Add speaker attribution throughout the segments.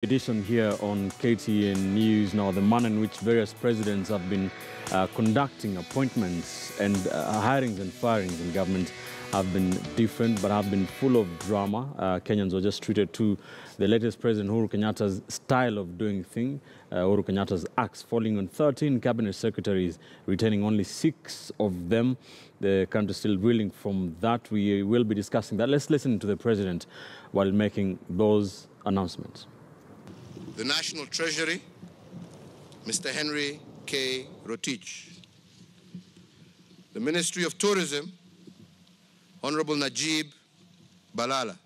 Speaker 1: Edition here on KTN News. Now, the manner in which various presidents have been conducting appointments and hirings and firings in government have been different, but have been full of drama. Kenyans were just treated to the latest President Uhuru Kenyatta's style of doing things. Uhuru Kenyatta's axe falling on 13 cabinet secretaries, retaining only 6 of them. The country still reeling from that. We will be discussing that. Let's listen to the president while making those announcements.
Speaker 2: The National Treasury, Mr. Henry K. Rotich. The Ministry of Tourism, Honorable Najib Balala.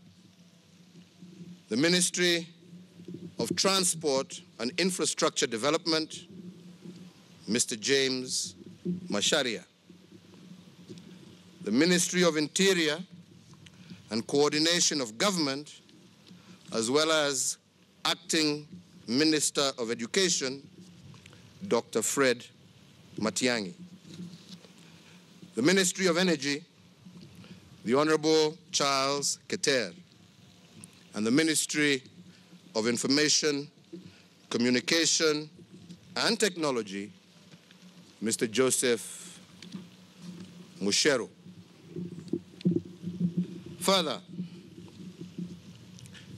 Speaker 2: The Ministry of Transport and Infrastructure Development, Mr. James Masharia. The Ministry of Interior and Coordination of Government, as well as Acting Minister of Education, Dr. Fred Matiang'i. The Ministry of Energy, the Honorable Charles Keter. And the Ministry of Information, Communication and Technology, Mr. Joseph Mushero. Further,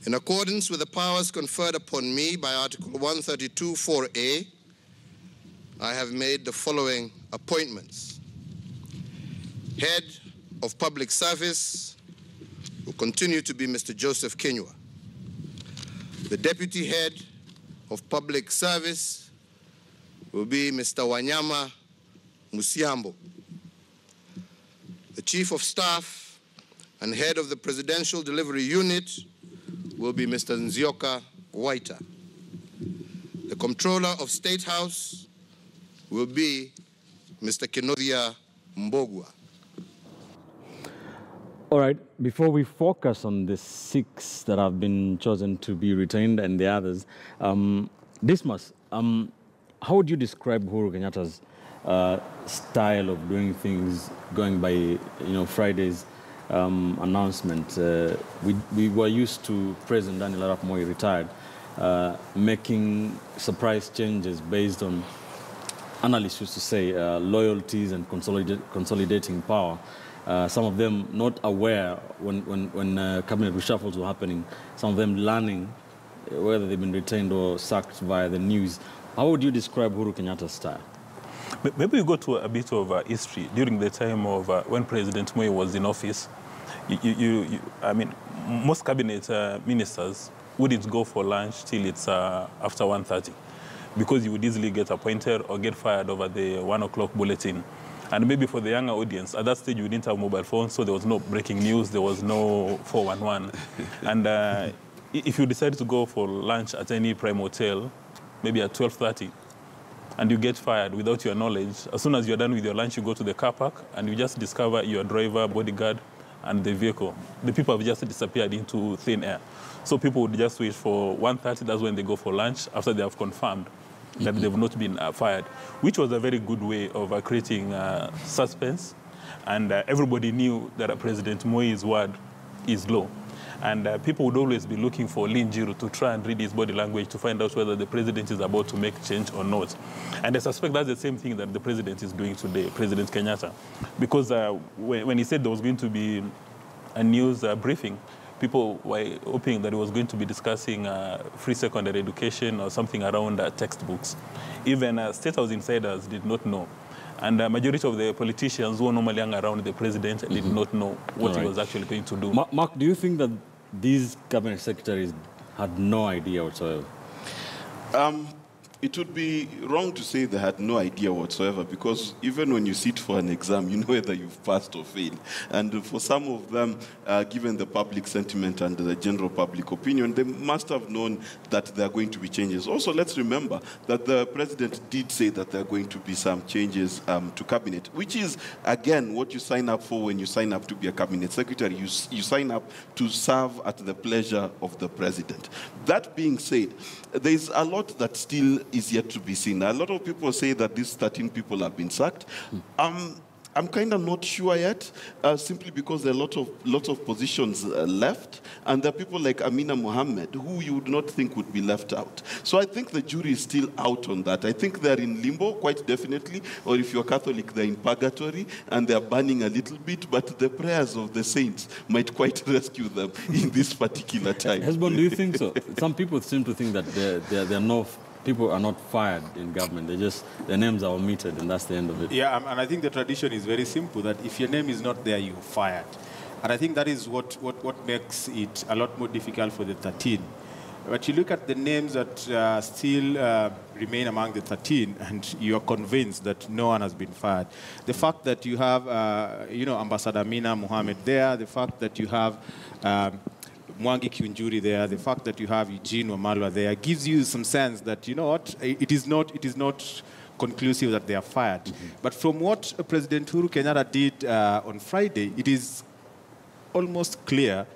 Speaker 2: in accordance with the powers conferred upon me by Article 132(4)(a), I have made the following appointments. Head of Public Service will continue to be Mr. Joseph Kenywa. The Deputy Head of Public Service will be Mr. Wanyama Musiambo. The Chief of Staff and Head of the Presidential Delivery Unit will be Mr. Nzioka Waita. The Comptroller of State House will be Mr. Kinothia Mbogwa.
Speaker 1: All right, before we focus on the 6 that have been chosen to be retained and the others, Dismas, how would you describe Uhuru Kenyatta's style of doing things, going by Friday's announcement? We were used to President Daniel Arap Moi, retired, making surprise changes based on, analysts used to say, loyalties and consolidating power. Some of them not aware when cabinet reshuffles were happening, some of them learning whether they've been retained or sacked via the news. How would you describe Uhuru Kenyatta's style?
Speaker 3: Maybe we go to a bit of history. During the time of when President Moi was in office, I mean, most cabinet ministers wouldn't go for lunch till it's after 1:30, because you would easily get appointed or get fired over the 1 o'clock bulletin. And maybe for the younger audience, at that stage you didn't have mobile phones, so there was no breaking news, there was no 411. And if you decide to go for lunch at any prime hotel, maybe at 12:30, and you get fired without your knowledge, as soon as you're done with your lunch, you go to the car park and you just discover your driver, bodyguard, and the vehicle. The people have just disappeared into thin air. So people would just wait for 1:30, that's when they go for lunch, after they have confirmed that they've not been fired, which was a very good way of creating suspense. And everybody knew that President Moi's word is law. And people would always be looking for Linjiru to try and read his body language to find out whether the president is about to make change or not. And I suspect that's the same thing that the president is doing today, President Kenyatta. Because when he said there was going to be a news briefing, people were hoping that he was going to be discussing free secondary education or something around textbooks. Even State House insiders did not know. And the majority of the politicians who normally hang around the president did not know what he was actually going to do.
Speaker 1: Mark, do you think that these cabinet secretaries had no idea whatsoever?
Speaker 4: It would be wrong to say they had no idea whatsoever, because even when you sit for an exam, you know whether you've passed or failed. And for some of them, given the public sentiment and the general public opinion, they must have known that there are going to be changes. Also, let's remember that the president did say that there are going to be some changes to cabinet, which is, again, what you sign up for when you sign up to be a cabinet secretary. You sign up to serve at the pleasure of the president. That being said, there's a lot that still is yet to be seen. A lot of people say that these 13 people have been sacked. I'm kind of not sure yet, simply because there are lot of positions left, and there are people like Amina Mohammed who you would not think would be left out. So I think the jury is still out on that. I think they're in limbo, quite definitely, or if you're Catholic, they're in purgatory, and they're burning a little bit, but the prayers of the saints might quite rescue them in this particular time.
Speaker 1: Husband, do you think so? Some people seem to think that there are no... People are not fired in government. Their names are omitted, and that's the end of it.
Speaker 5: Yeah, and I think the tradition is very simple, that if your name is not there, you're fired. And I think that is what makes it a lot more difficult for the 13. But you look at the names that still remain among the 13, and you are convinced that no one has been fired. The fact that you have, Ambassador Amina Mohammed there, the fact that you have Mwangi Kiunjuri there, the fact that you have Eugene Wamalwa there gives you some sense that, you know what, it is not conclusive that they are fired. Mm-hmm. But from what President Uhuru Kenyatta did on Friday, it is almost clear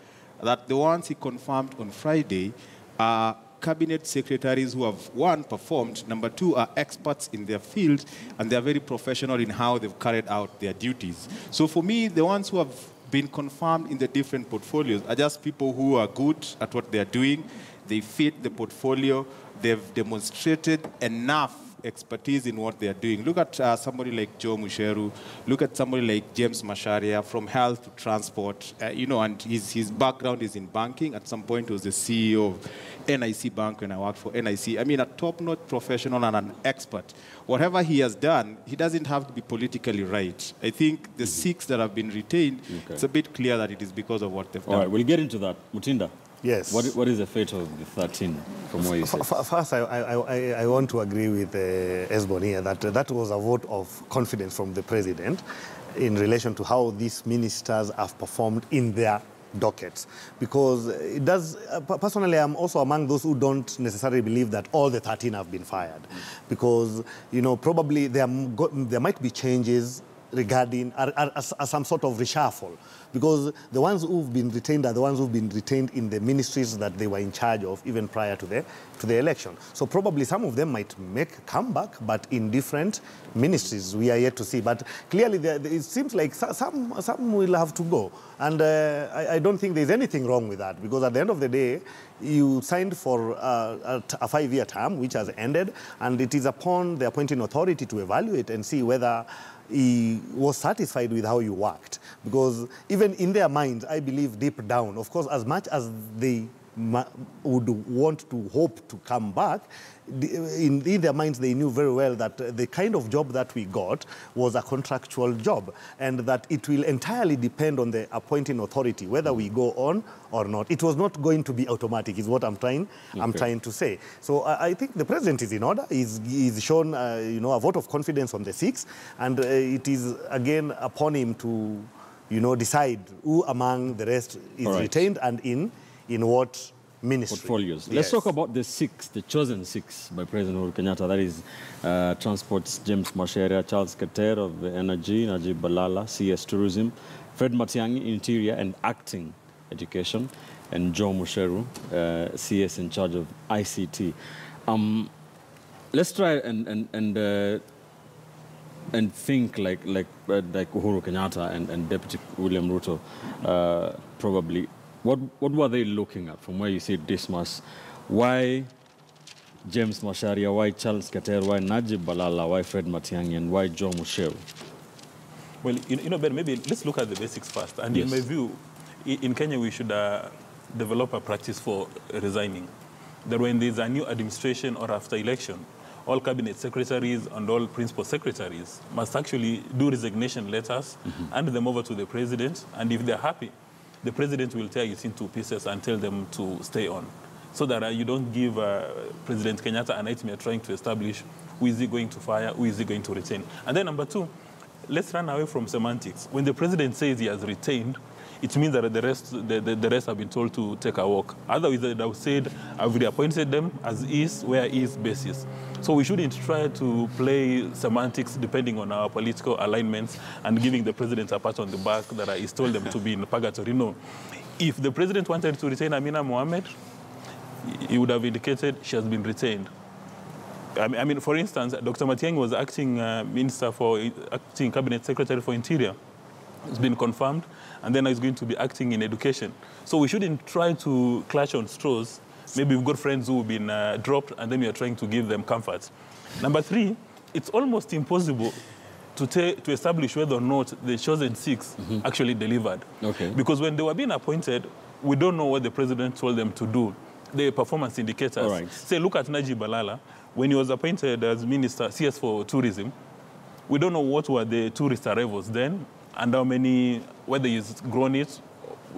Speaker 5: that the ones he confirmed on Friday are cabinet secretaries who have, one, performed, number two, are experts in their field, and they are very professional in how they've carried out their duties. So for me, the ones who have been confirmed in the different portfolios are just people who are good at what they're doing. They fit the portfolio. They've demonstrated enough expertise in what they're doing. Look at somebody like Joe Musheru. Look at somebody like James Macharia, from health to transport. And his background is in banking. At some point, he was the CEO of NIC Bank when I worked for NIC. I mean, a top-notch professional and an expert. Whatever he has done, he doesn't have to be politically right. I think the 6 that have been retained, it's a bit clear that it is because of what they've done.
Speaker 1: All right, we'll get into that. Mutinda.
Speaker 6: Yes.
Speaker 1: What is the fate of the 13 from what you said?
Speaker 6: First, I want to agree with Esbon here that was a vote of confidence from the president in relation to how these ministers have performed in their dockets, because it does. Personally, I'm also among those who don't necessarily believe that all the 13 have been fired, because probably there might be changes regarding some sort of reshuffle, because the ones who've been retained are the ones who've been retained in the ministries that they were in charge of even prior to the election. So probably some of them might make a comeback, but in different ministries. We are yet to see. But clearly, it seems like some will have to go. And I don't think there's anything wrong with that, because at the end of the day, you signed for a 5-year term, which has ended, and it is upon the appointing authority to evaluate and see whether he was satisfied with how you worked. Because even in their minds, I believe deep down, of course, as much as they would want to hope to come back, in their minds they knew very well that the kind of job that we got was a contractual job, and that it will entirely depend on the appointing authority whether we go on or not. It was not going to be automatic, is what I'm trying to say. So I think the president is in order. He's shown a vote of confidence on the 6, and it is again upon him to decide who among the rest is retained and in what ministry.
Speaker 1: Portfolios.
Speaker 6: Yes.
Speaker 1: Let's talk about the 6, the chosen 6 by President Uhuru Kenyatta. That is Transports, James Macharia, Charles Keter of Energy, Najib Balala, CS Tourism, Fred Matiang'i, Interior and Acting Education, and Joe Musheru, CS in charge of ICT. Let's try and think like Uhuru Kenyatta and Deputy William Ruto probably. What were they looking at from where you see Dismas? Why James Macharia? Why Charles Keter? Why Najib Balala? Why Fred Matiang'i? And why Joe Musheru?
Speaker 3: Well, Ben, maybe let's look at the basics first. And in my view, in Kenya, we should develop a practice for resigning. That when there's a new administration or after election, all cabinet secretaries and all principal secretaries must actually do resignation letters, hand them over to the president, and if they're happy, the president will tear it into pieces and tell them to stay on, so that you don't give President Kenyatta a nightmare trying to establish who is he going to fire, who is he going to retain. And then number 2, let's run away from semantics. When the president says he has retained, it means that the rest have been told to take a walk. Otherwise, they have said, I've reappointed them as is, where is basis. So we shouldn't try to play semantics depending on our political alignments and giving the president a pat on the back that he's told them to be in purgatory. No. If the president wanted to retain Amina Mohammed, he would have indicated she has been retained. I mean, for instance, Dr. Matiang'i was acting acting cabinet secretary for Interior. It's been confirmed, and then he's going to be acting in education. So we shouldn't try to clutch on straws. Maybe we've got friends who've been dropped, and then we are trying to give them comfort. Number three, it's almost impossible to establish whether or not the chosen six actually delivered.
Speaker 1: Okay.
Speaker 3: Because when they were being appointed, we don't know what the president told them to do. The performance indicators.
Speaker 1: All right.
Speaker 3: Say, look at Najib Balala. When he was appointed as minister, CS for tourism, we don't know what were the tourist arrivals then and how many, whether he's grown it.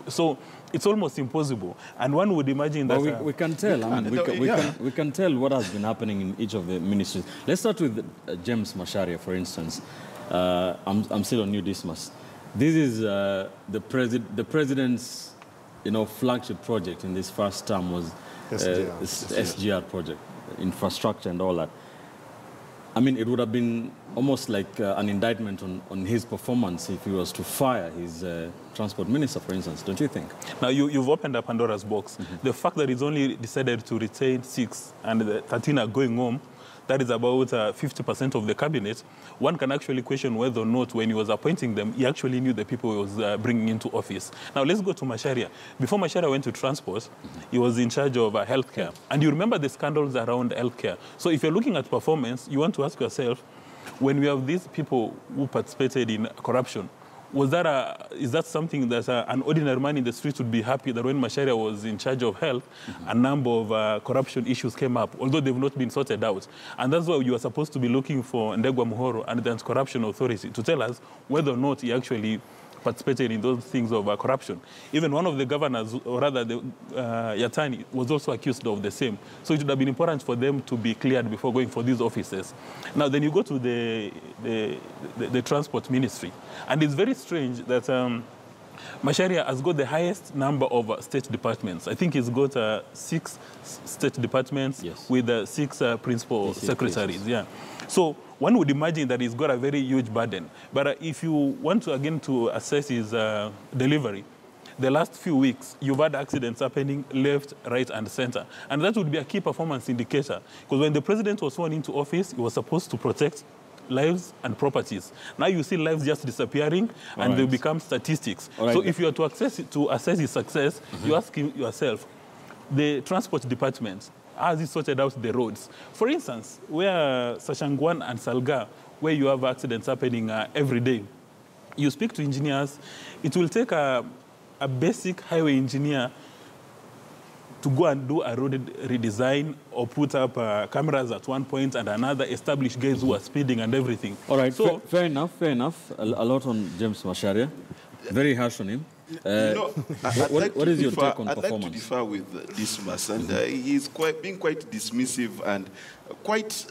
Speaker 3: So it's almost impossible. And one would imagine that...
Speaker 1: Well, we can tell. I mean, we can tell what has been happening in each of the ministries. Let's start with James Macharia, for instance. I'm still on you, Dismas. This is the president's, flagship project in this first term was SGR project, infrastructure and all that. I mean, it would have been almost like an indictment on his performance if he was to fire his transport minister, for instance, don't you think?
Speaker 3: Now, you've opened up Pandora's box. The fact that he's only decided to retain 6 and the 13 are going home, that is about 50% of the cabinet. One can actually question whether or not when he was appointing them, he actually knew the people he was bringing into office. Now, let's go to Macharia. Before Macharia went to transport, he was in charge of healthcare. And you remember the scandals around healthcare. So if you're looking at performance, you want to ask yourself, when we have these people who participated in corruption, is that something that an ordinary man in the street would be happy that when Macharia was in charge of health, a number of corruption issues came up, although they've not been sorted out. And that's why you are supposed to be looking for Ndegwa Muhoro and the Anti-Corruption Authority to tell us whether or not he actually participated in those things of corruption. Even one of the governors, or rather the Yatani, was also accused of the same. So it would have been important for them to be cleared before going for these offices. Now, then you go to the transport ministry. And it's very strange that Macharia has got the highest number of state departments. I think he's got 6 state departments with 6 principal secretaries. Yeah. So one would imagine that he's got a very huge burden. But if you want to, again, to assess his delivery, the last few weeks, you've had accidents happening left, right, and center. And that would be a key performance indicator. Because when the president was sworn into office, he was supposed to protect lives and properties. Now you see lives just disappearing, and they become statistics. So if you are to assess his success, you ask yourself, the transport department, has he sorted out the roads? For instance, where Sashangwan and Salga, where you have accidents happening every day, you speak to engineers, it will take a basic highway engineer to go and do a road redesign or put up cameras at one point and another, establish guys who are speeding and everything.
Speaker 1: All right, so, fair enough. A lot on James Macharia. Very harsh on him. What is your take on performance?
Speaker 4: I'd like to differ with Dismas, and he's being quite dismissive and quite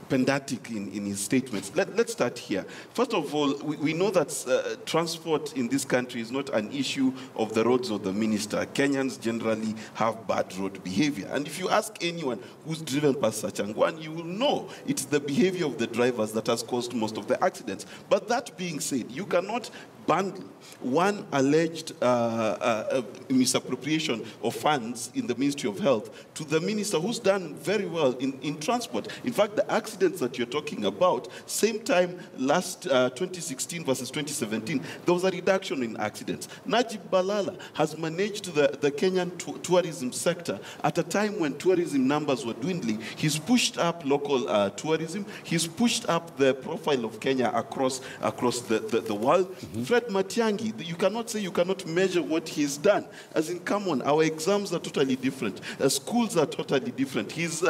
Speaker 4: pedantic in his statements. Let's start here. First of all, we know that transport in this country is not an issue of the roads or the minister. Kenyans generally have bad road behavior. And if you ask anyone who's driven past Sachangwan, you will know it's the behavior of the drivers that has caused most of the accidents. But that being said, you cannot bundle one alleged misappropriation of funds in the Ministry of Health to the minister who's done very well in transport. In fact, the accidents that you're talking about, same time last 2016 versus 2017, there was a reduction in accidents. Najib Balala has managed the Kenyan tourism sector at a time when tourism numbers were dwindling. He's pushed up local tourism. He's pushed up the profile of Kenya across the world. Fred Matiang'i, you cannot say you cannot measure what he's done. As in, come on, our exams are totally different. Schools are totally different. He's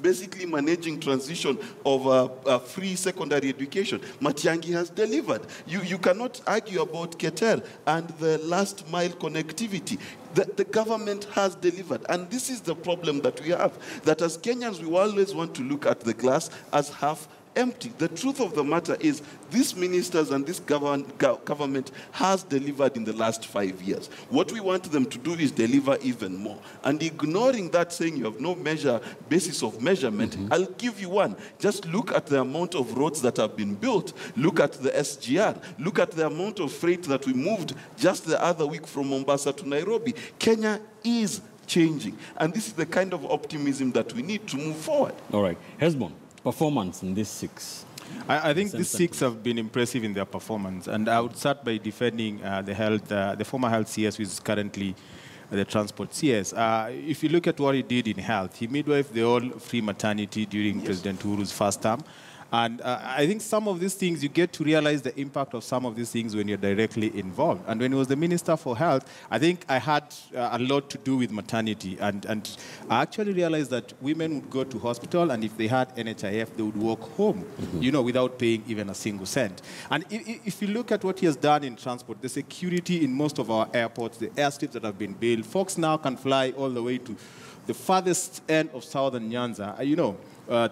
Speaker 4: basically managing transition of free secondary education. Matiang'i has delivered. You cannot argue about Keter and the last mile connectivity. The government has delivered. And this is the problem that we have, that as Kenyans, we always want to look at the glass as half empty. The truth of the matter is these ministers and this government has delivered in the last 5 years. What we want them to do is deliver even more. And ignoring that, saying you have no basis of measurement, I'll give you one. Just look at the amount of roads that have been built. Look at the SGR. Look at the amount of freight that we moved just the other week from Mombasa to Nairobi. Kenya is changing. And this is the kind of optimism that we need to move forward.
Speaker 1: All right. Hesbon, performance in these 6.
Speaker 5: I think these 6 have been impressive in their performance, and I would start by defending the former health CS, who is currently the transport CS. If you look at what he did in health, he midwifed the all free maternity during President Uhuru's first term. And I think some of these things, you get to realize the impact of some of these things when you're directly involved. And when he was the Minister for Health, I think I had a lot to do with maternity. And I actually realized that women would go to hospital, and if they had NHIF, they would walk home, you know, without paying even a single cent. And if you look at what he has done in transport, the security in most of our airports, the airstrips that have been built, folks now can fly all the way to the farthest end of southern Nyanza, you know,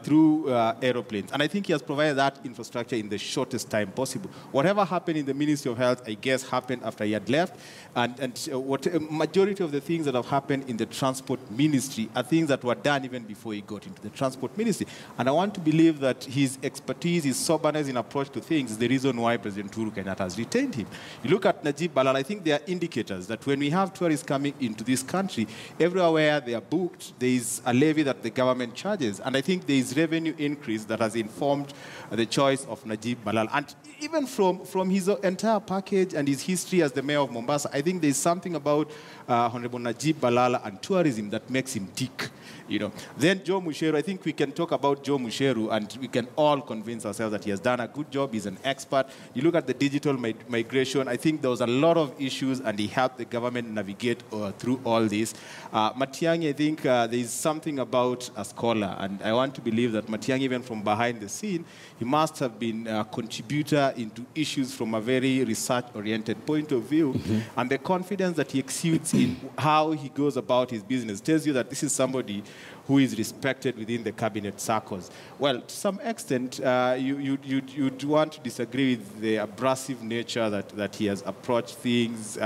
Speaker 5: through aeroplanes. And I think he has provided that infrastructure in the shortest time possible. Whatever happened in the Ministry of Health, I guess, happened after he had left. And what a majority of the things that have happened in the Transport Ministry are things that were done even before he got into the Transport Ministry. And I want to believe that his expertise, his soberness in approach to things is the reason why President Uhuru Kenyatta has retained him. You look at Najib Balal, I think there are indicators that when we have tourists coming into this country, everywhere where they are booked, there is a levy that the government charges. And I think there is revenue increase that has informed the choice of Najib Balal. And even from his entire package and his history as the mayor of Mombasa, I think there is something about Honorable Najib Balala and tourism that makes him tick. You know. Then Joe Musheru, I think we can talk about Joe Musheru and we can all convince ourselves that he has done a good job. He's an expert. You look at the digital migration, I think there was a lot of issues and he helped the government navigate through all this. Matiang'i, I think there is something about a scholar, and I want to believe that Matiang'i, even from behind the scene, he must have been a contributor into issues from a very research-oriented point of view. And the confidence that he exudes in how he goes about his business tells you that this is somebody who is respected within the cabinet circles. Well, to some extent, you'd want to disagree with the abrasive nature that he has approached things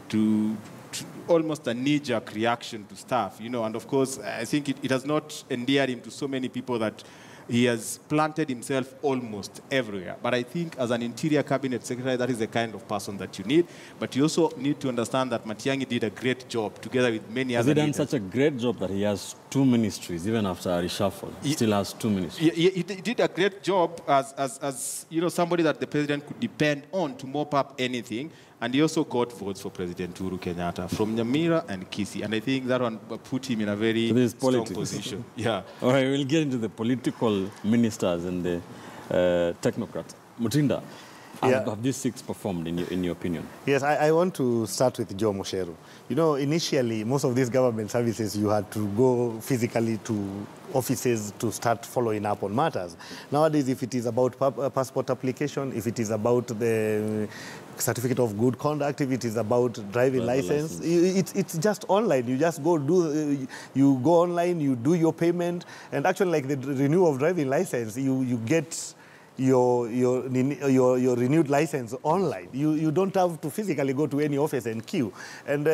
Speaker 5: to almost a knee-jerk reaction to stuff, you know. And of course, I think it has not endeared him to so many people that he has planted himself almost everywhere. But I think as an interior cabinet secretary, that is the kind of person that you need. But you also need to understand that Matiang'i did a great job together with many other leaders.
Speaker 1: Has he done such a great job that he has 2 ministries, even after a reshuffle? He still has 2 ministries.
Speaker 5: He did a great job as you know, somebody that the president could depend on to mop up anything. And he also got votes for President Uhuru Kenyatta from Nyamira and Kisii. And I think that one put him in a very strong position. Yeah.
Speaker 1: All right, we'll get into the political ministers and the technocrats. Mutinda, have these 6 performed in your opinion?
Speaker 6: Yes, I want to start with Joe Musheru. You know, initially, most of these government services, you had to go physically to offices to start following up on matters. Nowadays, if it is about passport application, if it is about the certificate of good conduct, if it is about driving license, it's just online. You just go you go online, you do your payment, and actually, like the renewal of driving license, you get your renewed license online. You don't have to physically go to any office and queue. And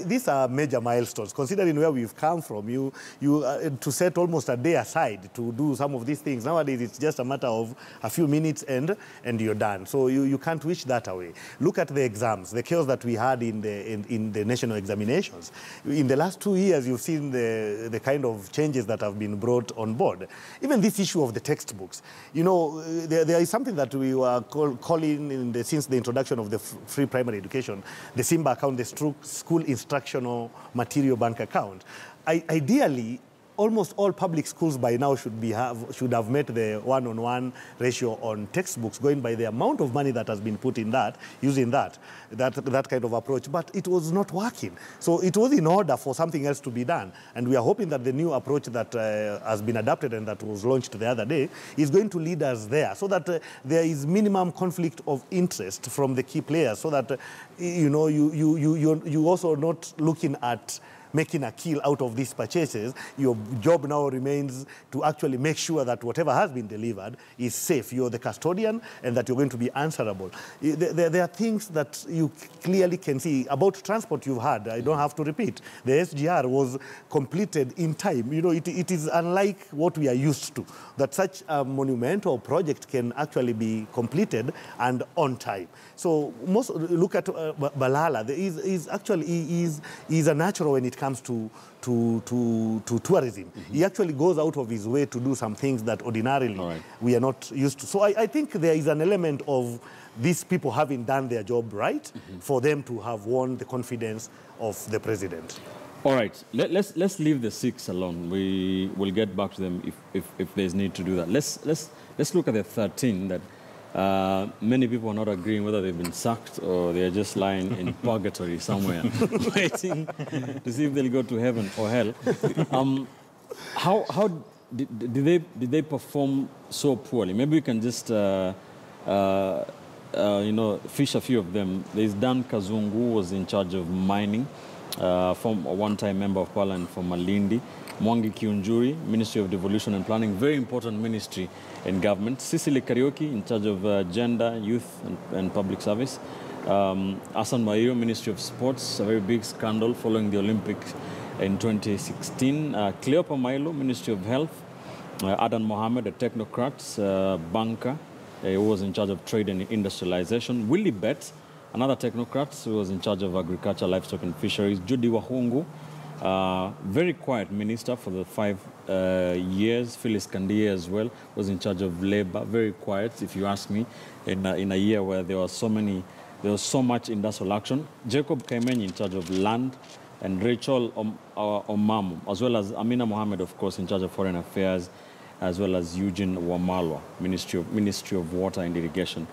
Speaker 6: these are major milestones. Considering where we've come from, you to set almost a day aside to do some of these things. Nowadays, it's just a matter of a few minutes and you're done. So you can't wish that away. Look at the exams, the chaos that we had in the national examinations. In the last 2 years, you've seen the kind of changes that have been brought on board. Even this issue of the textbooks, you know, there is something that we were calling since the introduction of the free primary education, the SIMBA account, the school instructional material bank account. Ideally, almost all public schools by now should have met the 1-on-1 ratio on textbooks, going by the amount of money that has been put in that, using that kind of approach. But it was not working. So it was in order for something else to be done. And we are hoping that the new approach that has been adopted and that was launched the other day is going to lead us there, so that there is minimum conflict of interest from the key players, so that you know, you also not looking at making a kill out of these purchases. Your job now remains to actually make sure that whatever has been delivered is safe. You're the custodian and that you're going to be answerable. There are things that you clearly can see. About transport you've had, I don't have to repeat. The SGR was completed in time. You know, it is unlike what we are used to, that such a monumental project can actually be completed and on time. So look at Balala. He's a natural when it comes to tourism. He actually goes out of his way to do some things that ordinarily we are not used to. So I think there is an element of these people having done their job right for them to have won the confidence of the president.
Speaker 1: All right, let's leave the 6 alone. We will get back to them if there's need to do that. Let's look at the 13 that many people are not agreeing whether they've been sacked or they're just lying in purgatory somewhere, waiting to see if they'll go to heaven or hell. How did they perform so poorly? Maybe we can just fish a few of them. There's Dan Kazungu, who was in charge of mining, from a one-time member of parliament from Malindi. Mwangi Kiunjuri, Ministry of Devolution and Planning, very important ministry in government. Cecily Karaoke, in charge of gender, youth and public service. Hassan Mairo, Ministry of Sports, a very big scandal following the Olympics in 2016. Cleopa Milo, Ministry of Health. Adan Mohammed, a Technocrats, banker, who was in charge of trade and industrialization. Willie Betts, another Technocrat, who was in charge of agriculture, livestock and fisheries. Judy Wahungu, very quiet minister for the 5 years. Phyllis Kandiye as well was in charge of labor, very quiet, if you ask me, in a year where there was so much industrial action. Jacob Kaimenyi in charge of land, and Rachel Omamu, as well as Amina Mohammed, of course, in charge of foreign affairs, as well as Eugene Wamalwa, Ministry of Water and Irrigation.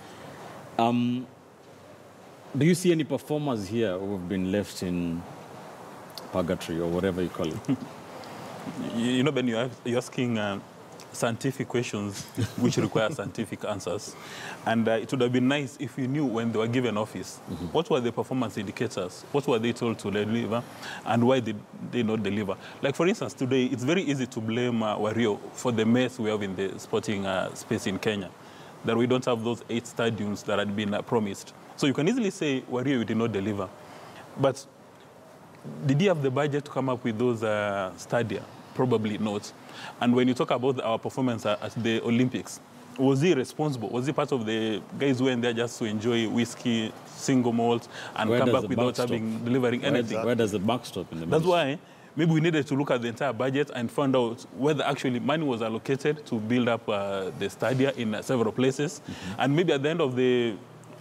Speaker 1: Do you see any performers here who have been left in purgatory or whatever you call it?
Speaker 3: You know, Ben, you're asking scientific questions which require scientific answers. And it would have been nice if you knew when they were given office, what were the performance indicators, what were they told to deliver, and why did they not deliver. Like, for instance, today, it's very easy to blame Wario for the mess we have in the sporting space in Kenya, that we don't have those 8 stadiums that had been promised. So you can easily say, Wario, you did not deliver. But did he have the budget to come up with those stadia? Probably not. And when you talk about our performance at the Olympics, was he responsible? Was he part of the guys who went there just to enjoy whiskey, single malt, and come back without delivering anything?
Speaker 1: Where does the buck stop in the
Speaker 3: That's why maybe we needed to look at the entire budget and find out whether actually money was allocated to build up the stadia in several places. And maybe at the end of the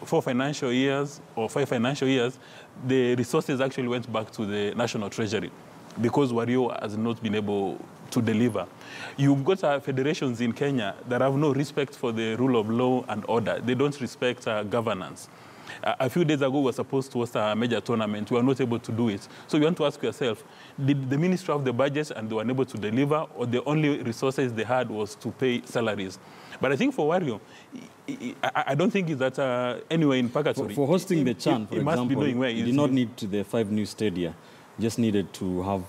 Speaker 3: 4 financial years or 5 financial years, the resources actually went back to the national treasury because Wario has not been able to deliver. You've got federations in Kenya that have no respect for the rule of law and order. They don't respect governance. A few days ago, we were supposed to host a major tournament. We were not able to do it. So you want to ask yourself, did the ministry have the budget and they were unable to deliver, or the only resources they had was to pay salaries? But I think for Wario, I don't think it's that anywhere in purgatory.
Speaker 1: For hosting the CHAN, for example,
Speaker 3: must be knowing where
Speaker 1: he did not need the 5 new stadia. Just needed to have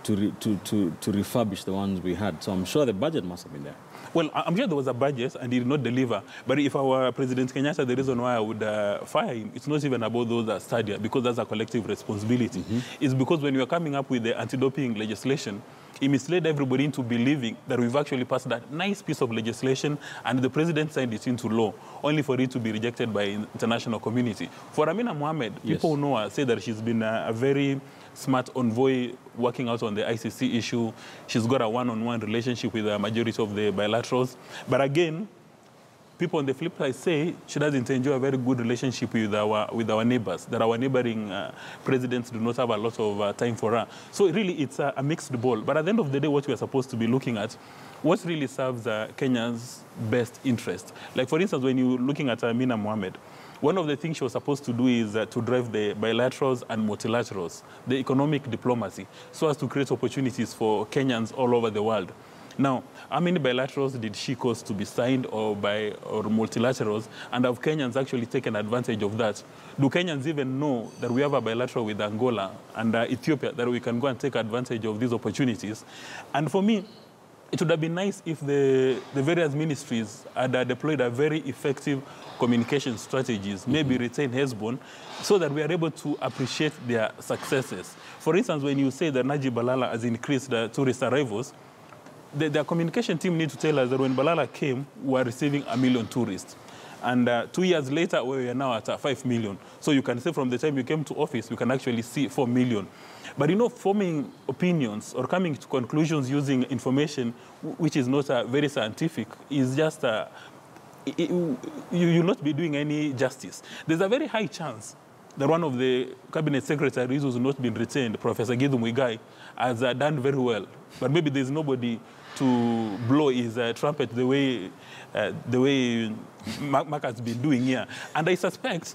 Speaker 1: to refurbish the ones we had. So I'm sure the budget must have been there.
Speaker 3: Well, I'm sure there was a budget and he did not deliver. But if our President Kenyatta, the reason why I would fire him, it's not even about those stadia, because that's a collective responsibility. It's because when we were coming up with the anti-doping legislation, he misled everybody into believing that we've actually passed that nice piece of legislation and the president signed it into law, only for it to be rejected by international community. For Amina Mohammed, people who know her say that she's been a very smart envoy working out on the ICC issue. She's got a one-on-one relationship with the majority of the bilaterals. But again, people on the flip side say she doesn't enjoy a very good relationship with our neighbors, that our neighboring presidents do not have a lot of time for her. So really, it's a mixed ball. But at the end of the day, what we are supposed to be looking at, what really serves Kenya's best interest. Like, for instance, when you're looking at Amina Mohammed, one of the things she was supposed to do is to drive the bilaterals and multilaterals, the economic diplomacy, so as to create opportunities for Kenyans all over the world. Now, how many bilaterals did she cause to be signed or multilaterals, and have Kenyans actually taken advantage of that? Do Kenyans even know that we have a bilateral with Angola and Ethiopia, that we can go and take advantage of these opportunities? And for me, it would have been nice if the various ministries had deployed a very effective communication strategies, maybe retain Hezbollah, so that we are able to appreciate their successes. For instance, when you say that Najib Balala has increased the tourist arrivals, their communication team need to tell us that when Balala came, we were receiving 1 million tourists. And 2 years later, we are now at 5 million. So you can say from the time you came to office, we can actually see 4 million. But you know, forming opinions or coming to conclusions using information which is not very scientific is just, you'll not be doing any justice. There's a very high chance that one of the cabinet secretaries who's not been retained, Professor Githu Muigai, has done very well. But maybe there's nobody to blow his trumpet the way Mark has been doing here. And I suspect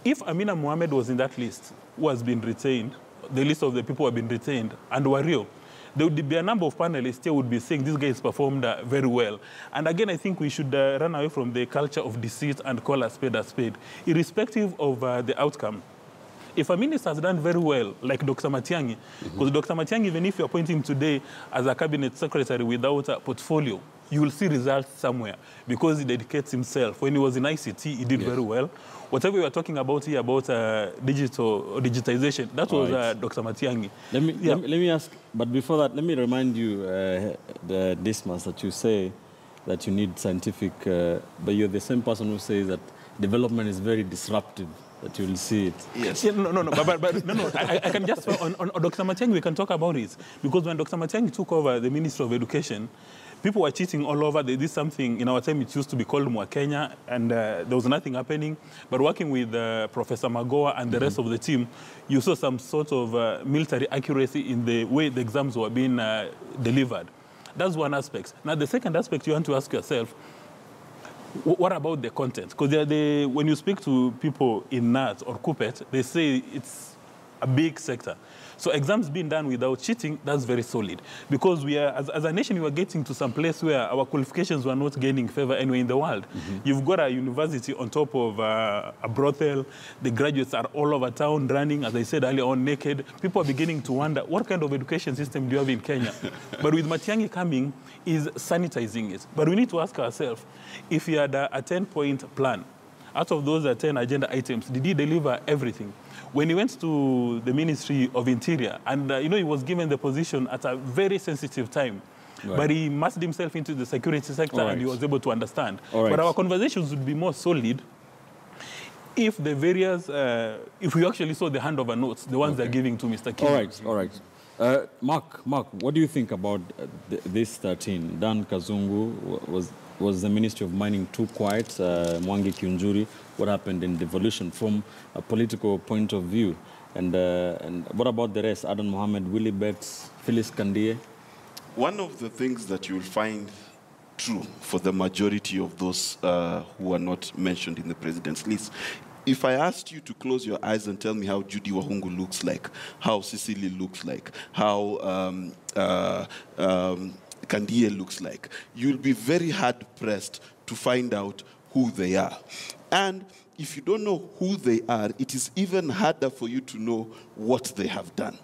Speaker 3: if Amina Mohamed was in that list, who has been retained, the list of the people who have been retained, and Wario, there would be a number of panelists here would be saying this guy has performed very well. And again, I think we should run away from the culture of deceit and call a spade, irrespective of the outcome. If a minister has done very well, like Dr. Matiang'i, because Dr. Matiang'i, even if you appoint him today as a cabinet secretary without a portfolio, you will see results somewhere because he dedicates himself. When he was in ICT, he did very well. Whatever we were talking about here about digitization, that was Dr. Matiang'i.
Speaker 1: Let me ask, but before that, let me remind you, the Dismas, that you say that you need scientific, but you're the same person who says that development is very disruptive, that you will see it.
Speaker 3: Yes. Yeah, I can just, on Dr. Matiang'i, we can talk about it. Because when Dr. Matiang'i took over the Ministry of Education, people were cheating all over. They did something, in our time it used to be called Mwakenya, and there was nothing happening. But working with Professor Magoa and the rest of the team, you saw some sort of military accuracy in the way the exams were being delivered. That's one aspect. Now, the second aspect you want to ask yourself, what about the content? Because when you speak to people in NAT or KUPPET, they say it's a big sector. So exams being done without cheating, that's very solid. Because we are, as a nation, we are getting to some place where our qualifications were not gaining favor anywhere in the world. You've got a university on top of a brothel. The graduates are all over town running, as I said earlier on, naked. People are beginning to wonder, what kind of education system do you have in Kenya? But with Matiang'i coming, is sanitizing it. But we need to ask ourselves, if he had a 10-point plan, out of those 10 agenda items, did he deliver everything? When he went to the Ministry of Interior, and you know, he was given the position at a very sensitive time, but he immersed himself into the security sector and he was able to understand. But our conversations would be more solid if the various, if we actually saw the handover notes, the ones they're giving to Mr. King.
Speaker 1: All right. Mark, what do you think about this 13? Dan Kazungu was the Ministry of Mining too quiet? Mwangi Kiunjuri, what happened in devolution from a political point of view? And what about the rest? Adan Mohammed, Willie Betts, Phyllis Kandie?
Speaker 4: One of the things that you will find true for the majority of those who are not mentioned in the president's list, if I asked you to close your eyes and tell me how Judy Wahungu looks like, how Cecily looks like, how Kandie looks like, you'll be very hard-pressed to find out who they are. And if you don't know who they are, it is even harder for you to know what they have done.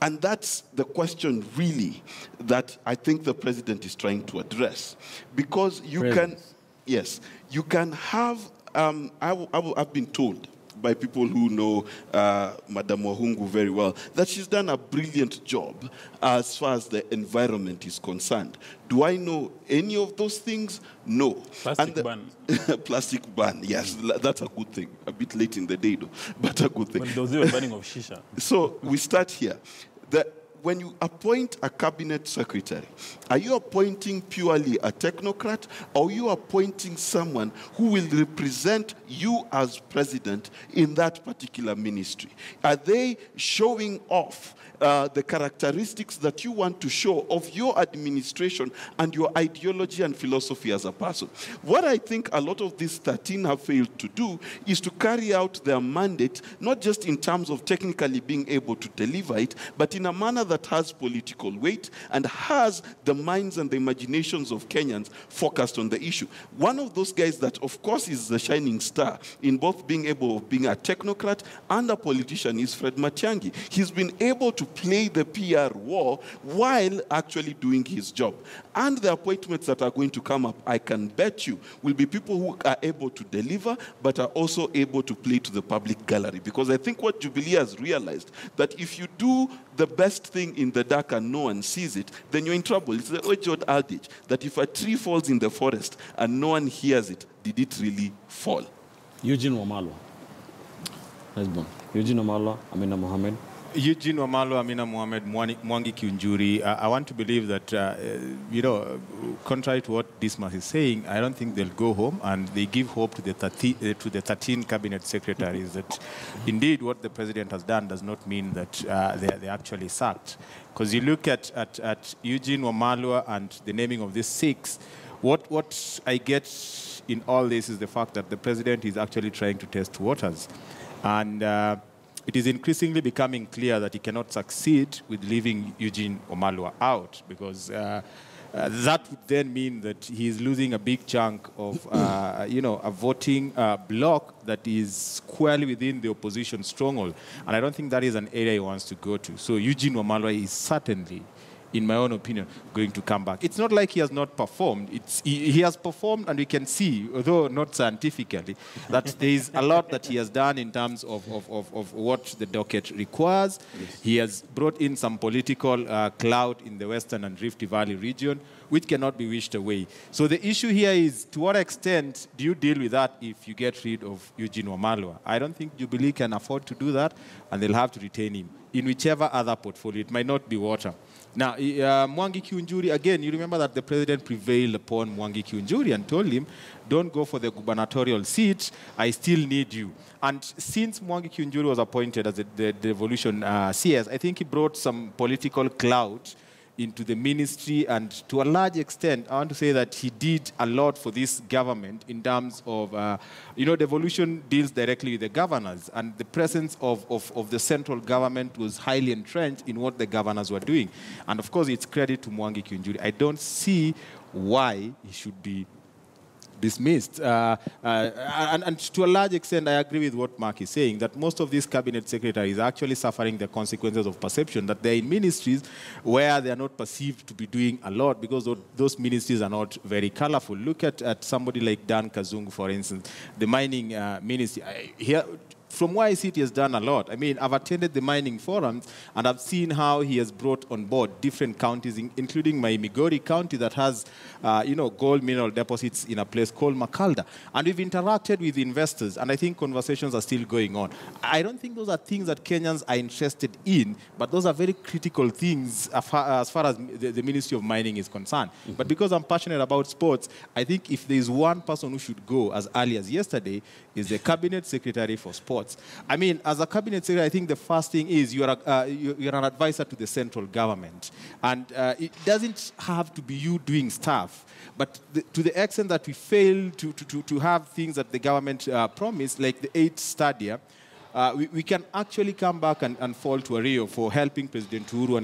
Speaker 4: And that's the question, really, that I think the president is trying to address. Because you can have, I've been told by people who know Madam Wahungu very well, that she's done a brilliant job as far as the environment is concerned. Do I know any of those things? No.
Speaker 3: Plastic ban.
Speaker 4: Plastic ban, yes, that's a good thing. A bit late in the day, though, but a good thing.
Speaker 3: But there was even banning of shisha.
Speaker 4: So we start here. When you appoint a cabinet secretary, are you appointing purely a technocrat, or are you appointing someone who will represent you as president in that particular ministry? Are they showing off the characteristics that you want to show of your administration and your ideology and philosophy as a person? What I think a lot of these 13 have failed to do is to carry out their mandate, not just in terms of technically being able to deliver it, but in a manner that has political weight and has the minds and the imaginations of Kenyans focused on the issue. One of those guys that, of course, is the shining star in both being able of being a technocrat and a politician is Fred Matiang'i. He's been able to play the PR war while actually doing his job. And the appointments that are going to come up, I can bet you, will be people who are able to deliver, but are also able to play to the public gallery. Because I think what Jubilee has realized, that if you do the best thing in the dark and no one sees it, then you're in trouble. It's the age-old adage that if a tree falls in the forest and no one hears it, did it really fall?
Speaker 1: Eugene Wamalwa. Eugene Wamalwa, Amina Mohammed.
Speaker 5: Eugene Wamalwa, Amina Mohammed, Mwangi Kiunjuri. I want to believe that, contrary to what Dismas is saying, I don't think they'll go home, and they give hope to the 13 cabinet secretaries that indeed what the president has done does not mean that they're actually sacked. Because you look at Eugene Wamalwa and the naming of these 6, what I get in all this is the fact that the president is actually trying to test waters. And it is increasingly becoming clear that he cannot succeed with leaving Eugene Wamalwa out, because that would then mean that he is losing a big chunk of, a voting bloc that is squarely within the opposition stronghold. And I don't think that is an area he wants to go to. So Eugene Wamalwa is certainly, in my own opinion, going to come back. It's not like he has not performed. He has performed, and we can see, although not scientifically, that there is a lot that he has done in terms of what the docket requires. Yes. He has brought in some political clout in the Western and Rift Valley region, which cannot be wished away. So the issue here is, to what extent do you deal with that if you get rid of Eugene Wamalwa? I don't think Jubilee can afford to do that, and they'll have to retain him in whichever other portfolio. It might not be water. Now, Mwangi Kiunjuri, again, you remember that the president prevailed upon Mwangi Kiunjuri and told him, don't go for the gubernatorial seat, I still need you. And since Mwangi Kiunjuri was appointed as the devolution CS, I think he brought some political clout into the ministry, and to a large extent, I want to say that he did a lot for this government in terms of, devolution deals directly with the governors, and the presence of the central government was highly entrenched in what the governors were doing. And of course, it's credit to Mwangi Kiunjuri. I don't see why he should be dismissed. And to a large extent, I agree with what Mark is saying, that most of these cabinet secretaries are actually suffering the consequences of perception, that they're in ministries where they are not perceived to be doing a lot because those ministries are not very colorful. Look at somebody like Dan Kazungu, for instance, the mining ministry. From where I see it, he has done a lot. I mean, I've attended the mining forums, and I've seen how he has brought on board different counties, including my Migori County that has, gold mineral deposits in a place called Makalda. And we've interacted with investors, and I think conversations are still going on. I don't think those are things that Kenyans are interested in, but those are very critical things as far as the Ministry of Mining is concerned. Mm-hmm. But because I'm passionate about sports, I think if there's one person who should go as early as yesterday, is the Cabinet Secretary for Sports. I mean, as a Cabinet Secretary, I think the first thing is you're an advisor to the central government. And it doesn't have to be you doing stuff. But to the extent that we fail to have things that the government promised, like the 8th stadia, we can actually come back and fall to a Rio for helping President Uhuru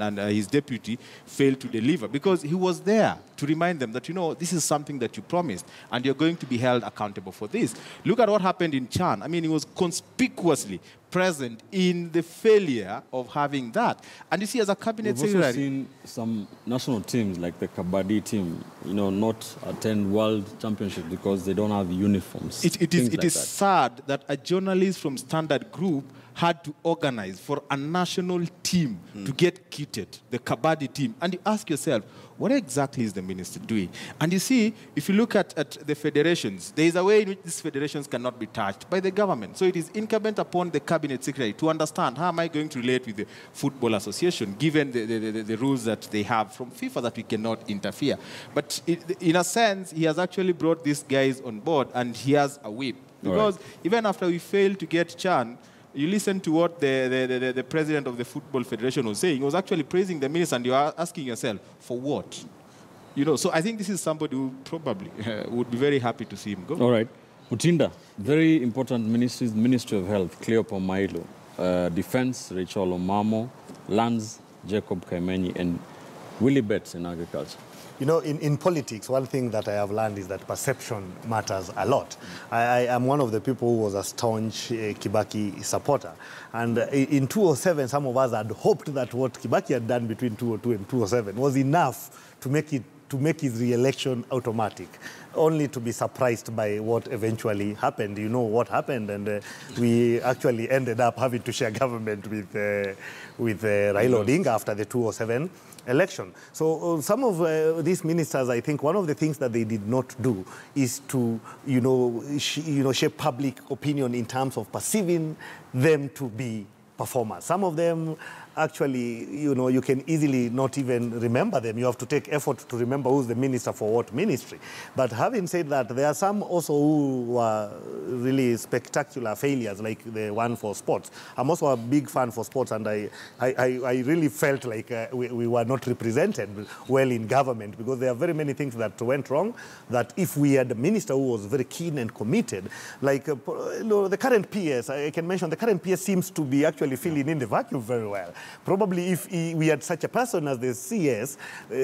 Speaker 5: and his deputy fail to deliver, because he was there to remind them that, this is something that you promised, and you're going to be held accountable for this. Look at what happened in Chan. I mean, he was conspicuously present in the failure of having that. And you see, as a cabinet secretary...
Speaker 1: We've also seen some national teams, like the Kabaddi team, not attend world championships because they don't have uniforms.
Speaker 5: It is sad that a journalist from Standard Group had to organize for a national team to get kitted, the Kabaddi team. And you ask yourself, what exactly is the minister doing? And you see, if you look at the federations, there is a way in which these federations cannot be touched by the government. So it is incumbent upon the cabinet secretary to understand, how am I going to relate with the Football Association, given the rules that they have from FIFA that we cannot interfere. But in a sense, he has actually brought these guys on board, and he has a whip. Because even after we failed to get Chan, you listen to what the president of the Football Federation was saying. He was actually praising the minister, and you are asking yourself, for what? So I think this is somebody who probably would be very happy to see him go.
Speaker 1: All right. Mutinda, very important ministries, Ministry of Health, Cleopa Mailo, Defense, Rachel Omamo, Lands, Jacob Kaimenyi, and Willie bets in agriculture.
Speaker 6: You know, in politics, one thing that I have learned is that perception matters a lot. I am one of the people who was a staunch Kibaki supporter. And in 2007, some of us had hoped that what Kibaki had done between 2002 and 2007 was enough to make his re-election automatic, only to be surprised by what eventually happened. You know what happened, and we actually ended up having to share government with Raila Odinga after the 2007 election. So some of these ministers, I think one of the things that they did not do is to, shape public opinion in terms of perceiving them to be performers. Some of them actually, you can easily not even remember them. You have to take effort to remember who's the minister for what ministry. But having said that, there are some also who were really spectacular failures, like the one for sports. I'm also a big fan for sports, and I really felt like we were not represented well in government, because there are very many things that went wrong, that if we had a minister who was very keen and committed, like the current PS, I can mention the current PS seems to be actually filling in the vacuum very well. Probably if we had such a person as the CS,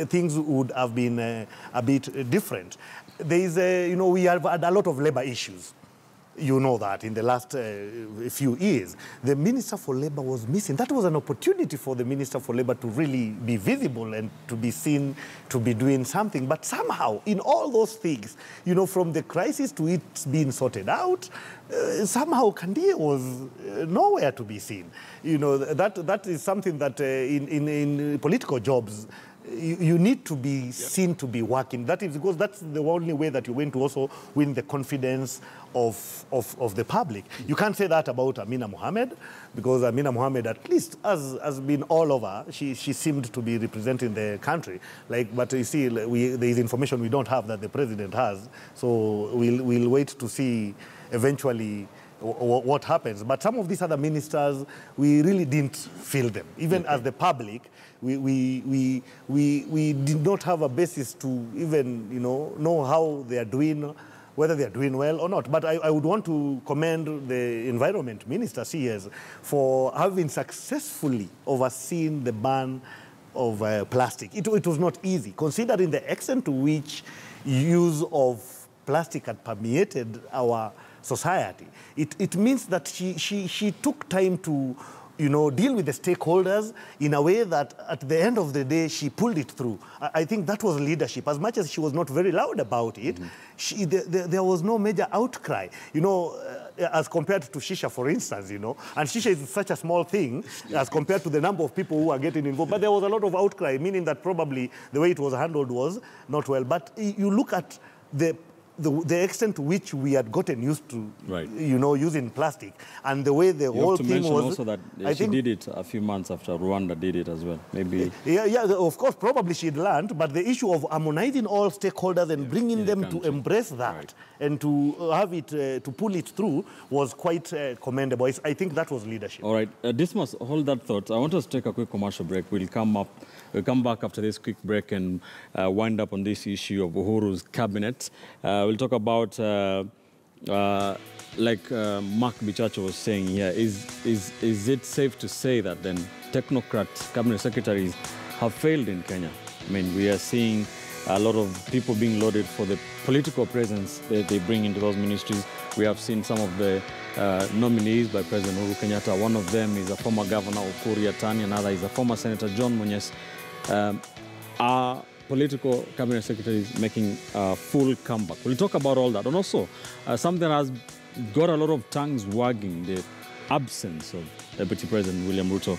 Speaker 6: things would have been a bit different. There is, we have had a lot of labor issues. You know that in the last few years, the Minister for Labor was missing. That was an opportunity for the Minister for Labor to really be visible and to be seen to be doing something. But somehow, in all those things, from the crisis to it being sorted out, somehow Kandie was nowhere to be seen. That is something that in political jobs, you need to be seen to be working. That is because that's the only way that you're going to also win the confidence of the public. You can't say that about Amina Mohamed, because Amina Mohamed, at least, has been all over. She seemed to be representing the country. But you see, there is information we don't have that the president has. So we'll wait to see eventually what happens. But some of these other ministers, we really didn't feel them. Even as the public, we did not have a basis to even know how they are doing, whether they are doing well or not. But I would want to commend the Environment Minister, CS, for having successfully overseen the ban of plastic. It was not easy, considering the extent to which use of plastic had permeated our society. It means that she took time to deal with the stakeholders in a way that at the end of the day, she pulled it through. I think that was leadership. As much as she was not very loud about it, there was no major outcry, as compared to Shisha, for instance, And Shisha is such a small thing as compared to the number of people who are getting involved. But there was a lot of outcry, meaning that probably the way it was handled was not well. But you look at the extent to which we had gotten used to, using plastic, and the way the whole thing was.
Speaker 1: Also that she did it a few months after Rwanda did it as well. Maybe.
Speaker 6: Yeah, of course, probably she'd learned, but the issue of harmonizing all stakeholders and bringing them to embrace that and to have it, to pull it through was quite commendable. I think that was leadership.
Speaker 1: All right, Dismas, hold that thought. I want us to take a quick commercial break. We'll come back after this quick break and wind up on this issue of Uhuru's cabinet. We'll talk about, like Mark Bichacho was saying here, is it safe to say that then Technocrats, cabinet secretaries, have failed in Kenya? I mean, we are seeing a lot of people being lauded for the political presence that they bring into those ministries. We have seen some of the nominees by President Uhuru Kenyatta. One of them is a former governor, Uhuru Kenyatta, another is a former Senator, John Munyes. Are political cabinet secretaries making a full comeback? We'll talk about all that. And also, something has got a lot of tongues wagging, the absence of Deputy President William Ruto